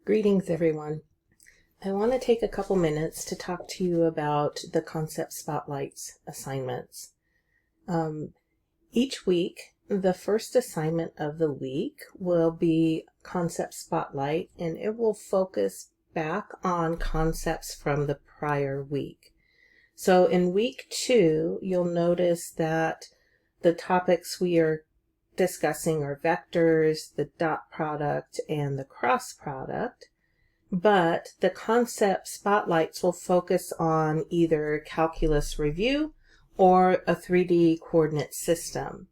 Greetings, everyone. I want to take a couple minutes to talk to you about the Concept Spotlights assignments. Each week, the first assignment of the week will be Concept Spotlight, and it will focus back on concepts from the prior week. So in week 2, you'll notice that the topics we are discussing are vectors, the dot product, and the cross product. But the concept spotlights will focus on either calculus review or a 3D coordinate system.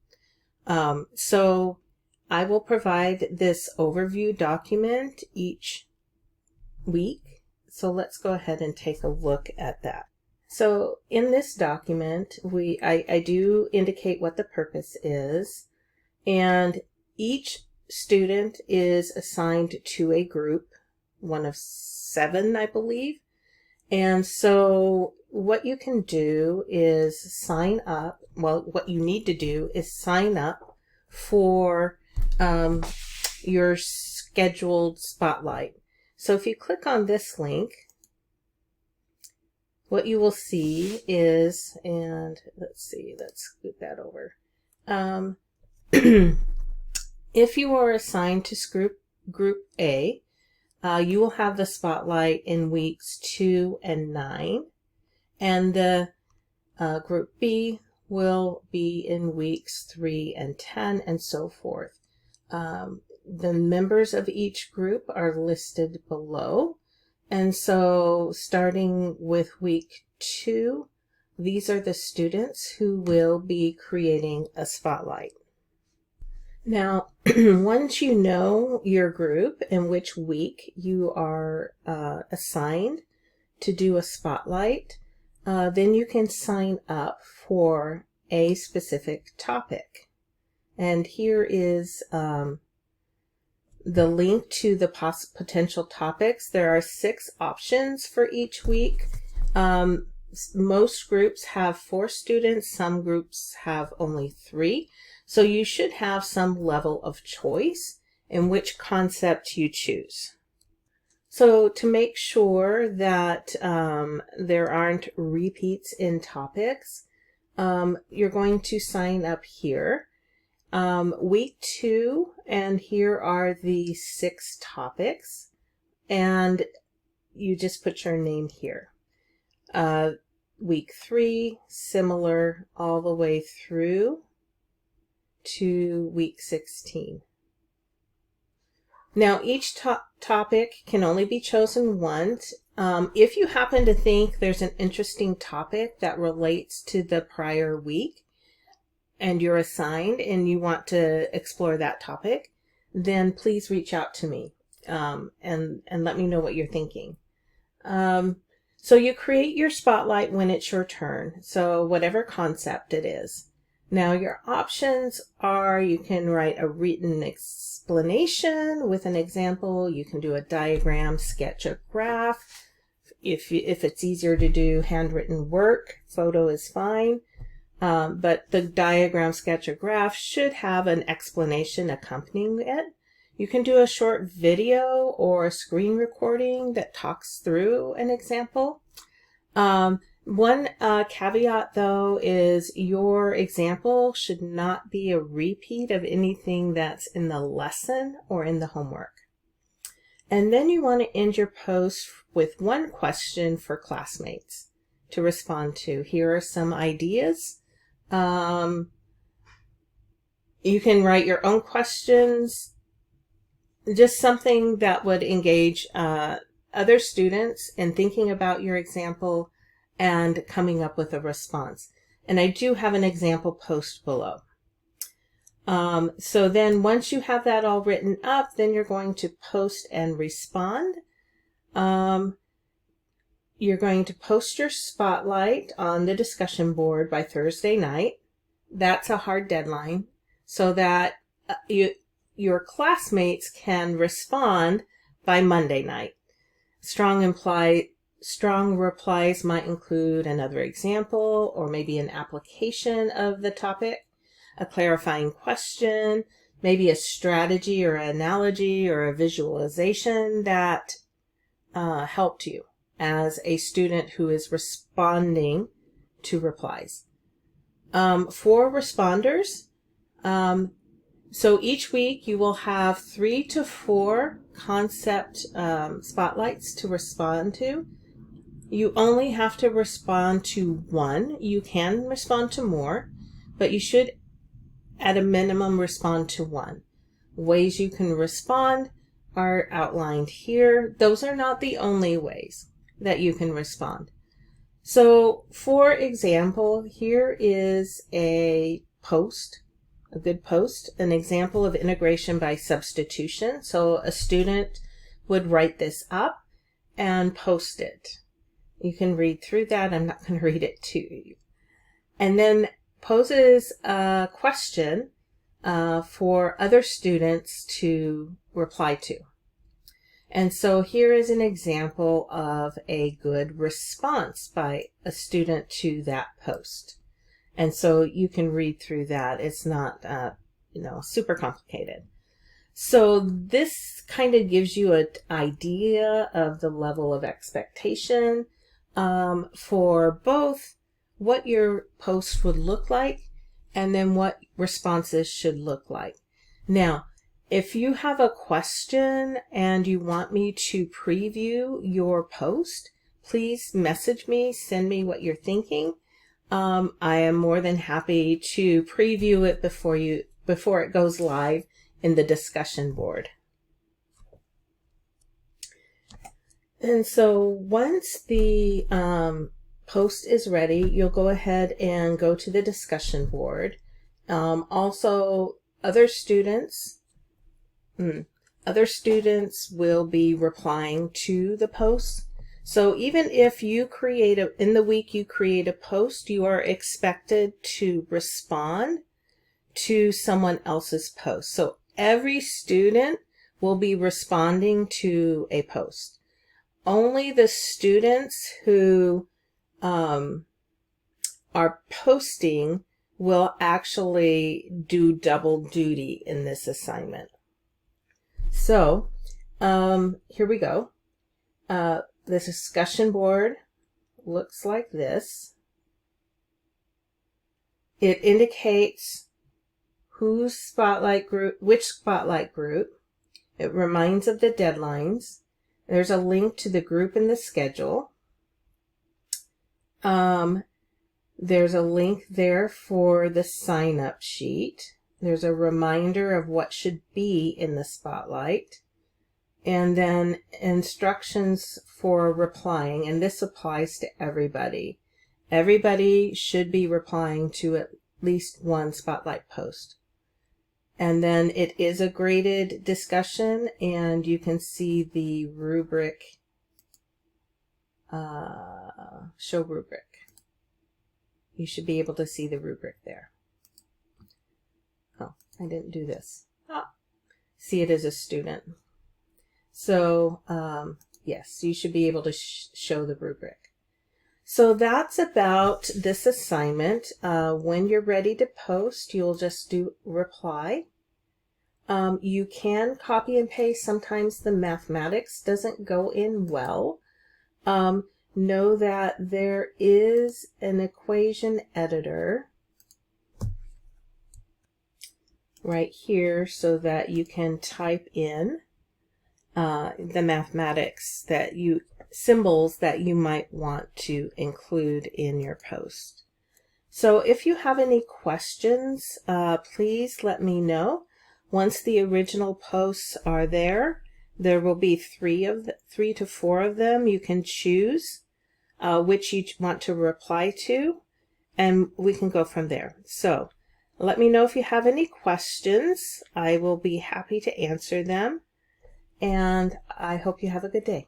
So I will provide this overview document each week. So let's go ahead and take a look at that. So in this document, I do indicate what the purpose is, and each student is assigned to a group, one of 7, I believe. And so what you can do is sign up. Well, what you need to do is sign up for your scheduled spotlight. So if you click on this link, what you will see is, and let's scoot that over. If you are assigned to group A, you will have the spotlight in weeks 2 and 9, and the group B will be in weeks 3 and 10, and so forth. The members of each group are listed below, and so starting with week 2, these are the students who will be creating a spotlight. Now, once you know your group and which week you are assigned to do a spotlight, then you can sign up for a specific topic. And here is the link to the potential topics. There are 6 options for each week. Most groups have 4 students, some groups have only 3. So you should have some level of choice in which concept you choose. So to make sure that there aren't repeats in topics, you're going to sign up here. Week 2, and here are the 6 topics, and you just put your name here. Week 3, similar all the way through to week 16. Now each topic can only be chosen once. If you happen to think there's an interesting topic that relates to the prior week and you're assigned and you want to explore that topic, then please reach out to me and let me know what you're thinking. So you create your spotlight when it's your turn, so whatever concept it is. Now your options are, you can write a written explanation with an example, you can do a diagram, sketch a graph. If it's easier to do handwritten work, photo is fine. But the diagram, sketch, or graph should have an explanation accompanying it. You can do a short video or a screen recording that talks through an example. One caveat, though, is your example should not be a repeat of anything that's in the lesson or in the homework. And then you want to end your post with one question for classmates to respond to. Here are some ideas. You can write your own questions, just something that would engage other students in thinking about your example and coming up with a response. And I do have an example post below. So then once you have that all written up, then you're going to post and respond. You're going to post your spotlight on the discussion board by Thursday night. That's a hard deadline, so that your classmates can respond by Monday night. Strong replies might include another example or maybe an application of the topic, a clarifying question, maybe a strategy or an analogy or a visualization that helped you as a student who is responding to replies. For responders, so each week you will have 3 to 4 concept spotlights to respond to. You only have to respond to 1. You can respond to more, but you should at a minimum respond to 1. Ways you can respond are outlined here. Those are not the only ways that you can respond. So for example, here is a post, a good post, an example of integration by substitution. So a student would write this up and post it. You can read through that. I'm not going to read it to you. And then poses a question for other students to reply to. And so here is an example of a good response by a student to that post. And so you can read through that. It's not, super complicated. So this kind of gives you an idea of the level of expectation for both what your post would look like and then what responses should look like. Now, if you have a question and you want me to preview your post, please message me, send me what you're thinking. I am more than happy to preview it before it goes live in the discussion board. And so once the post is ready, you'll go ahead and go to the discussion board. Also, other students will be replying to the post. So even if you in the week you create a post, you are expected to respond to someone else's post. So every student will be responding to a post. Only the students who are posting will actually do double duty in this assignment. So here we go. The discussion board looks like this. It indicates which spotlight group. It reminds of the deadlines. There's a link to the group in the schedule. There's a link there for the sign-up sheet. There's a reminder of what should be in the spotlight. And then instructions for replying, and this applies to everybody. Everybody should be replying to at least one spotlight post. And then it is a graded discussion, and you can see the rubric, show rubric. You should be able to see the rubric there. Oh, I didn't do this. See it as a student. So, yes, you should be able to show the rubric. So that's about this assignment. When you're ready to post, you'll just do reply. You can copy and paste. Sometimes the mathematics doesn't go in well. Know that there is an equation editor right here so that you can type in the mathematics symbols that you might want to include in your post. So if you have any questions, please let me know. Once the original posts are there will be 3 to 4 of them. You can choose which you want to reply to, and we can go from there. So let me know if you have any questions. I will be happy to answer them, and I hope you have a good day.